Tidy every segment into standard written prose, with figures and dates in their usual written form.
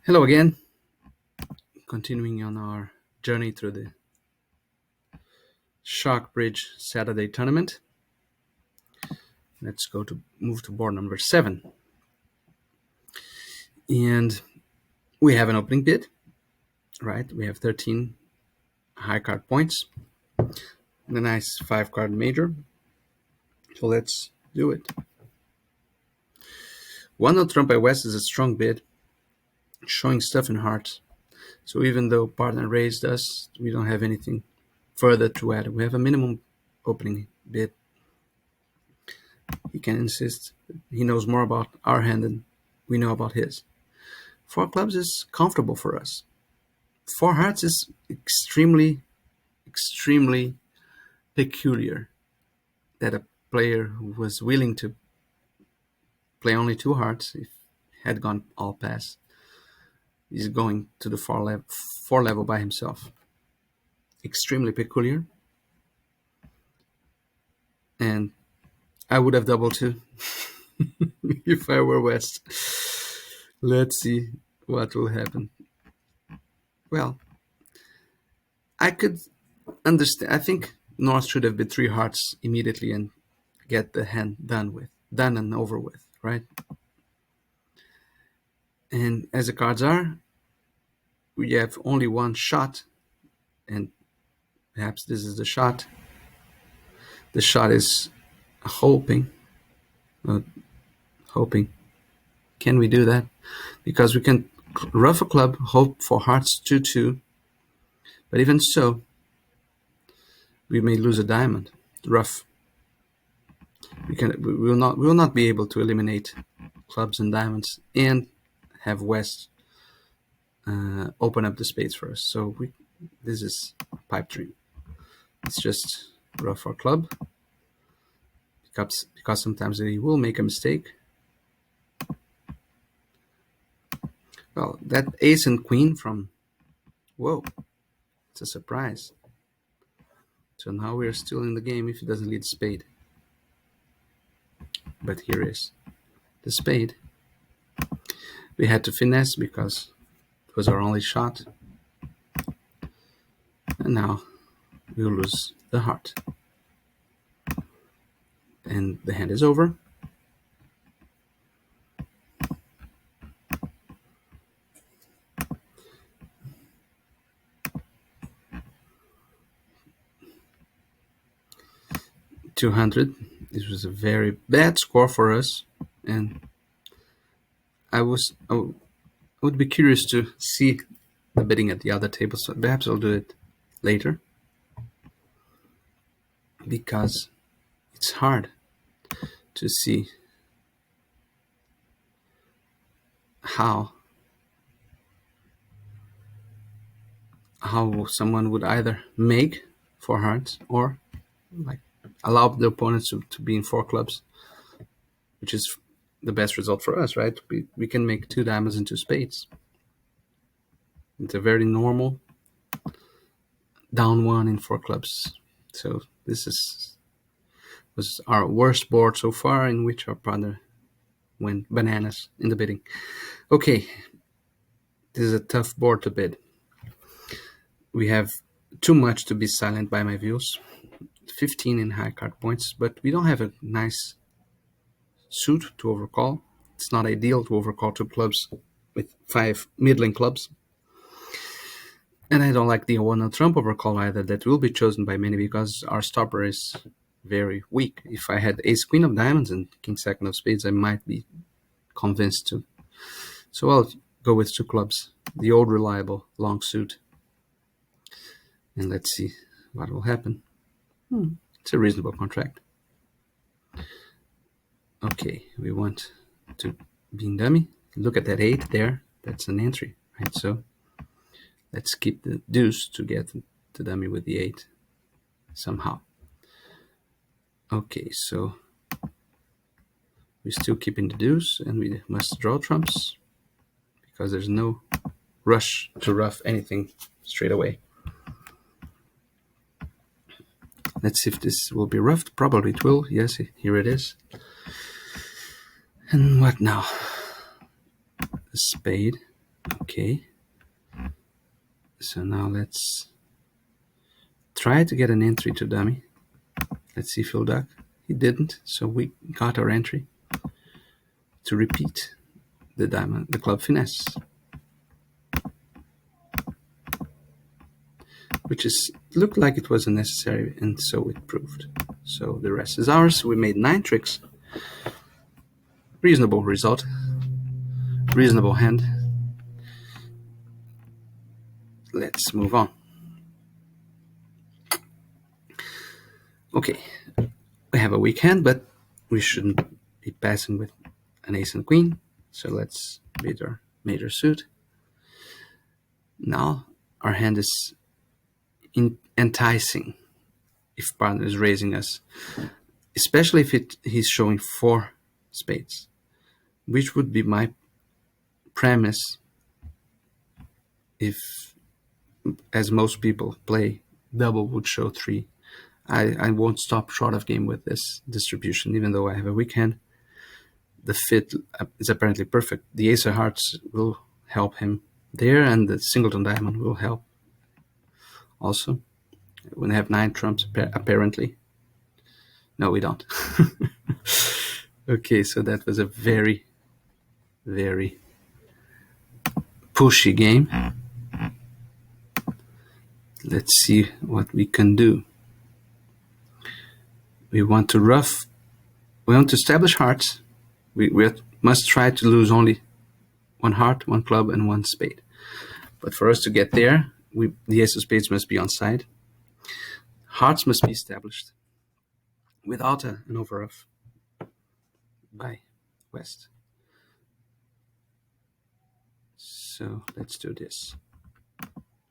Hello again, continuing on our journey through the Shark Bridge Saturday tournament. Let's move to board number 7. And we have an opening bid, right? We have 13 high card points and a nice 5-card major. So let's do it. 1-0 Trump by West is a strong bid, showing stuff in hearts. So even though partner raised us, we don't have anything further to add. We have a minimum opening bid. He can insist. He knows more about our hand than we know about his. 4 clubs is comfortable for us. 4 hearts is extremely peculiar that a player who was willing to play only 2 hearts, if had gone all pass, is going to the 4 level by himself. Extremely peculiar. And I would have doubled too if I were West. Let's see what will happen. Well, I could understand. I think North should have been 3 hearts immediately and get the hand done and over with, right? And as the cards are, we have only one shot, and perhaps this is the shot. The shot is hoping. Can we do that? Because we can ruff a club, hope for hearts 2-2, but even so, we may lose a diamond. Rough. We will not be able to eliminate clubs and diamonds and have West open up the space for us. So this is pipe dream. It's just rough our club because sometimes they will make a mistake. Well, that ace and queen from whoa, it's a surprise. So now we're still in the game if he doesn't lead spade. But here is the spade. We had to finesse because it was our only shot. And now we'll lose the heart. And the hand is over. $200. This was a very bad score for us, and I would be curious to see the bidding at the other table, so perhaps I'll do it later because it's hard to see how someone would either make 4 hearts or like allow the opponents to be in 4 clubs, which is the best result for us, right? We can make 2 diamonds and 2 spades. It's a very normal down 1 in 4 clubs. So this was our worst board so far, in which our partner went bananas in the bidding. Okay, this is a tough board to bid. We have too much to be silent by my views. 15 in high card points, but we don't have a nice suit to overcall. It's not ideal to overcall 2 clubs with 5 middling clubs. And I don't like the 1-0 Trump overcall either. That will be chosen by many because our stopper is very weak. If I had ace queen of diamonds and king second of spades, I might be convinced to. So I'll go with 2 clubs, the old reliable long suit. And let's see what will happen. It's a reasonable contract. Okay, we want to be in dummy. Look at that 8 there. That's an entry, right? So let's keep the deuce to get to dummy with the 8 somehow. Okay, so we're still keeping the deuce, and we must draw trumps because there's no rush to rough anything straight away. Let's see if this will be roughed. Probably it will. Yes, here it is. And what now? A spade. Okay. So now let's try to get an entry to dummy. Let's see if he'll duck. He didn't, so we got our entry to repeat the diamond, the club finesse, which is looked like it was unnecessary, and so it proved. So the rest is ours. We made 9 tricks. Reasonable result. Reasonable hand. Let's move on. Okay, we have a weak hand, but we shouldn't be passing with an ace and queen. So let's beat our major suit. Now our hand is enticing if partner is raising us, especially if he's showing 4 spades, which would be my premise if, as most people play, double would show 3. I won't stop short of game with this distribution, even though I have a weak hand. The fit is apparently perfect. The ace of hearts will help him there, and the singleton diamond will help also. We have 9 trumps, apparently. No, we don't. Okay, so that was a very, very pushy game. Let's see what we can do. We want to establish hearts. We must try to lose only 1 heart, 1 club, and 1 spade. But for us to get there, the ace of spades must be on side. Hearts must be established without an overruff by West. So let's do this.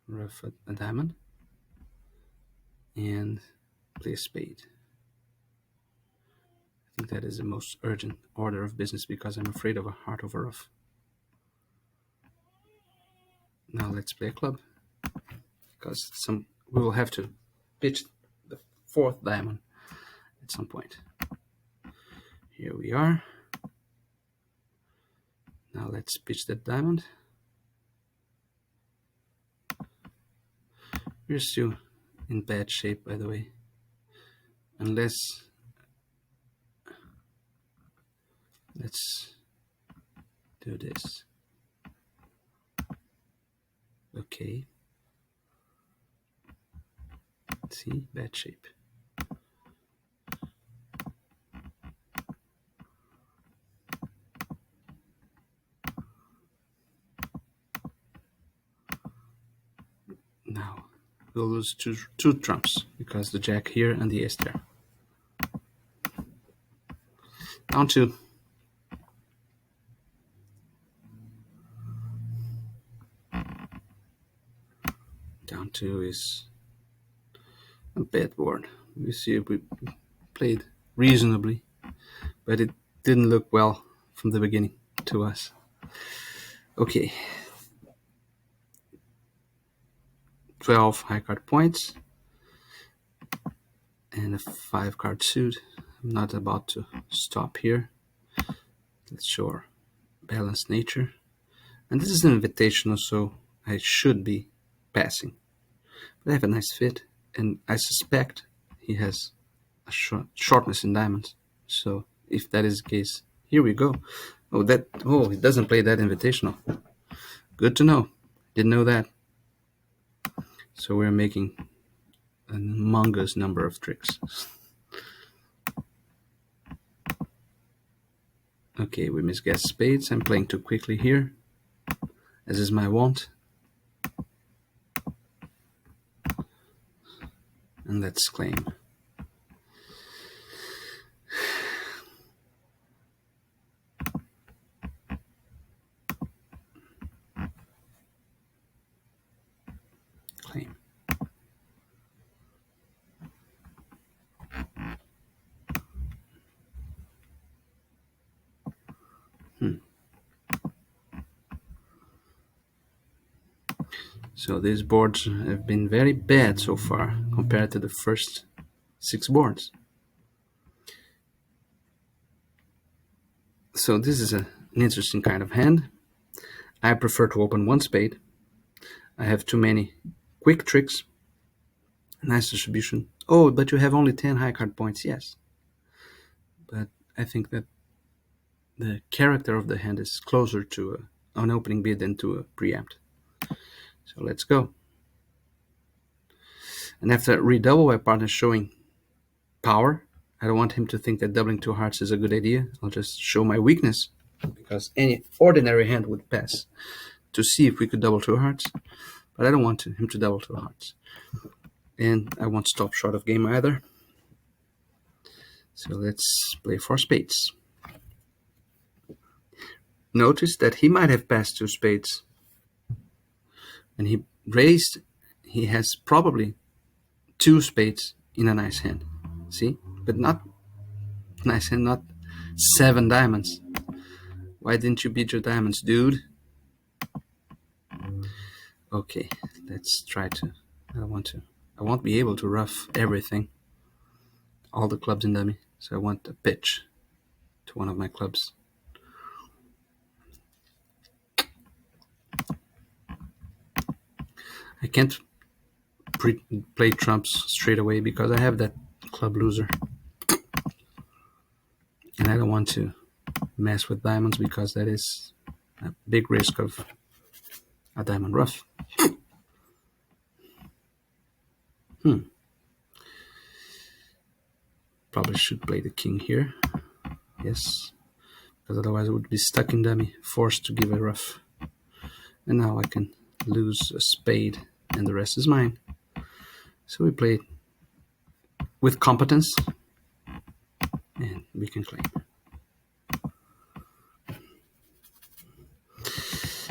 Ruff a diamond and play a spade. I think that is the most urgent order of business because I'm afraid of a heart overruff. Now let's play a club because we will have to pitch the 4th diamond at some point. Here we are. Now let's pitch that diamond. We're still in bad shape, by the way. Let's do this. Okay. See, bad shape. Now we'll lose two trumps because the jack here and the ace there. Down 2. Down 2 is a bad board. We see we played reasonably, but it didn't look well from the beginning to us. Okay. 12 high card points and a 5 card suit. I'm not about to stop here. Let's show our balanced nature. And this is an invitational, so I should be passing. But I have a nice fit, and I suspect he has a shortness in diamonds. So if that is the case, here we go. He doesn't play that invitational. Good to know. Didn't know that. So we're making an humongous number of tricks. Okay, we misguessed spades. I'm playing too quickly here, as is my wont. And let's claim. Claim. So these boards have been very bad so far compared to the first 6 boards. So this is an interesting kind of hand. I prefer to open one spade. I have too many quick tricks. Nice distribution. Oh, but you have only 10 high card points. Yes. But I think that the character of the hand is closer to an opening bid than to a preempt. So let's go. And after redouble, my partner showing power. I don't want him to think that doubling 2 hearts is a good idea. I'll just show my weakness, because any ordinary hand would pass to see if we could double 2 hearts. But I don't want him to double 2 hearts. And I won't stop short of game either. So let's play 4 spades. Notice that he might have passed 2 spades. And he raised, he has probably 2 spades in a nice hand. See? But not nice hand, not 7 diamonds. Why didn't you beat your diamonds, dude? Okay, let's try to. I don't want to. I won't be able to rough everything. All the clubs in dummy. So I want a pitch to one of my clubs. I can't play trumps straight away because I have that club loser. And I don't want to mess with diamonds because that is a big risk of a diamond rough. Probably should play the king here. Yes, because otherwise I would be stuck in dummy, forced to give a rough. And now I can lose a spade and the rest is mine. So we play with competence and we can claim.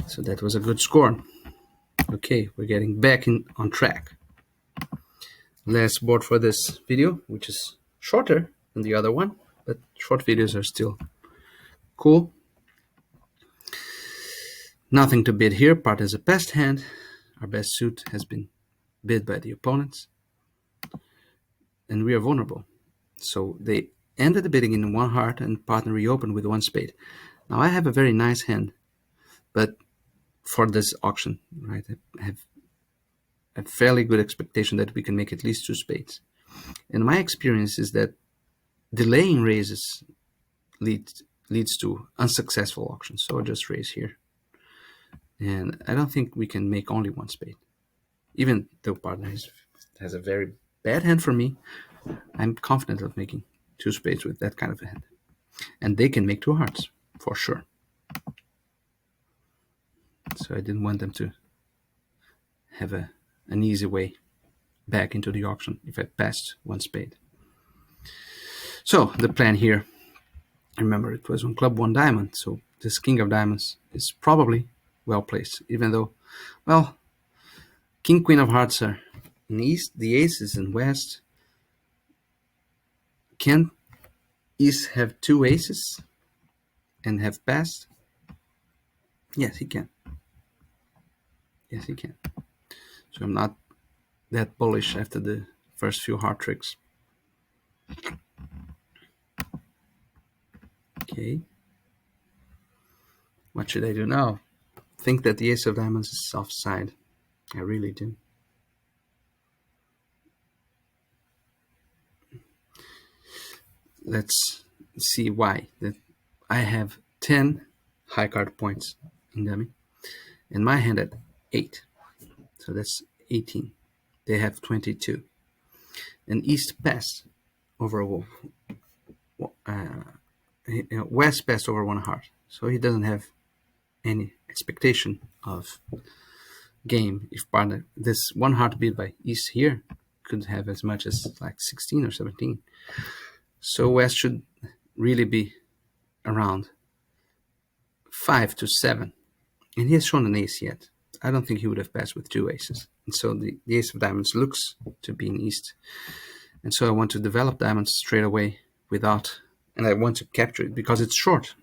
So that was a good score. Okay, we're getting back on track. Last board for this video, which is shorter than the other one, but short videos are still cool. Nothing to bid here. Part is a best hand. Our best suit has been bid by the opponents. And we are vulnerable. So they ended the bidding in 1 heart and partner reopened with 1 spade. Now I have a very nice hand, but for this auction, right, I have a fairly good expectation that we can make at least 2 spades. And my experience is that delaying raises leads to unsuccessful auctions. So I'll just raise here. And I don't think we can make only 1 spade. Even though partner has a very bad hand for me, I'm confident of making 2 spades with that kind of a hand. And they can make 2 hearts, for sure. So I didn't want them to have an easy way back into the auction if I passed 1 spade. So the plan here, remember it was 1 club, 1 diamond. So this king of diamonds is probably well placed, even though, well, king, queen of hearts are in east, the ace is in west. Can East have 2 aces and have passed? Yes, he can. Yes, he can. So I'm not that bullish after the first few heart tricks. Okay. What should I do now? Think that the ace of diamonds is offside. I really do. Let's see why. That I have 10 high card points in dummy, and my hand at 8. So that's 18. They have 22. And East passed over West passed over 1 heart. So he doesn't have any expectation of game if partner. This 1 heart beat by East here could have as much as like 16 or 17. So West should really be around 5 to 7. And he has shown an ace yet. I don't think he would have passed with 2 aces. And so the ace of diamonds looks to be in East. And so I want to develop diamonds straight away without, and I want to capture it because it's short.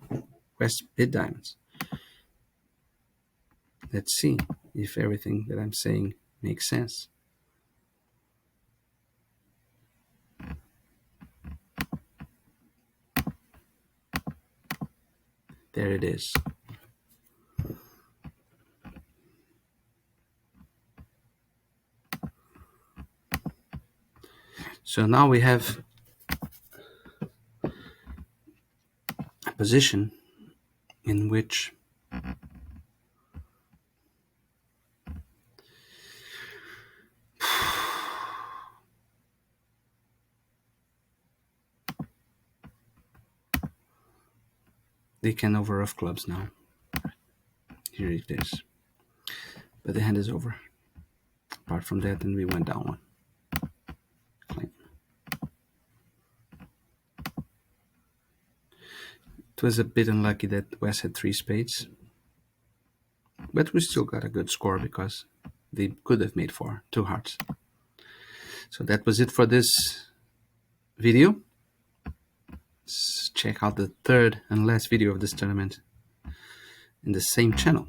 West bid diamonds. Let's see if everything that I'm saying makes sense. There it is. So now we have a position in which they can over off clubs now. Here it is. But the hand is over. Apart from that, then we went down one. Clean. It was a bit unlucky that West had 3 spades. But we still got a good score because they could have made 4, 2 hearts. So that was it for this video. Let's check out the third and last video of this tournament in the same channel.